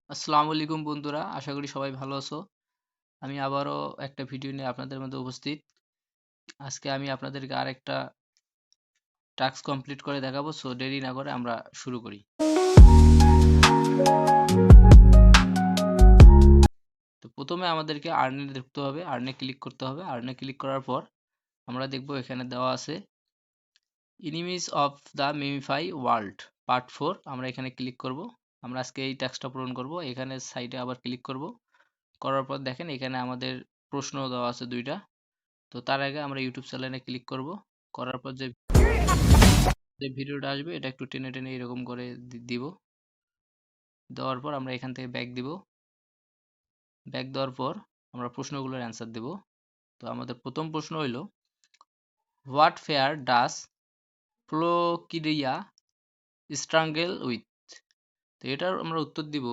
আসসালামু আলাইকুম বন্ধুরা, আশা করি সবাই ভালো আছো। আমি আবারও একটা ভিডিও নিয়ে আপনাদের মধ্যে উপস্থিত। আজকে আমি আপনাদেরকে আরেকটা টাস্ক কমপ্লিট করে দেখাবো। সো দেরি না করে আমরা শুরু করি। তো প্রথমে আমাদেরকে আর্নে ঢুকতে হবে, আর্নে ক্লিক করতে হবে। আর্নে ক্লিক করার পর আমরা দেখব এখানে দেওয়া আছে enemies of the MemeFi world part 4। আমরা এখানে ক্লিক করব। আমরা আজকে এই টাস্কটা পূরণ করব। এখানে সাইডে আবার ক্লিক করব। করার পর দেখেন এখানে আমাদের প্রশ্ন দেওয়া আছে দুইটা। তো তার আগে আমরা ইউটিউব চ্যানেলে ক্লিক করব। করার পর যে ভিডিওটা আসবে এটা একটু টেনে টেনে এরকম করে দিব। দেওয়ার পর আমরা এখান থেকে ব্যাক দিব। ব্যাক দেওয়ার পর আমরা প্রশ্নগুলোর অ্যান্সার দেব। তো আমাদের প্রথম প্রশ্ন হইল, হোয়াট ফেয়ার ডাস ফ্লোকিডিয়া স্ট্রাঙ্গেল উইথ? তো এটার আমরা উত্তর দিব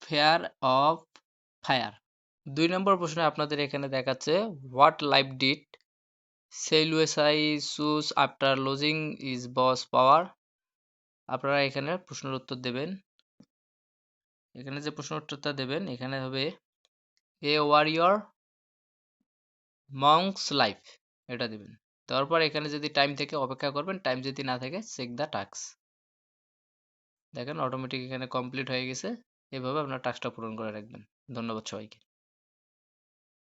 ফেয়ার অফ ফায়ার। 2 নম্বর প্রশ্নে আপনাদের এখানে দেখাচ্ছে, what life did Selassie choose after losing is boss power? আপনারা এখানে প্রশ্নের উত্তর দেবেন। এখানে যে প্রশ্ন উত্তরটা দেবেন এখানে হবে এ ওয়ারিয়র মঙ্কস লাইফ, এটা দেবেন। তারপর এখানে যদি টাইম থেকে অপেক্ষা করবেন, টাইম যদি না থাকে চেক দ্য টাস্ক। দেখেন অটোমেটিক এখানে কমপ্লিট হয়ে গেছে। এভাবে আপনার টাস্কটা পূরণ করে রাখবেন। ধন্যবাদ সবাইকে।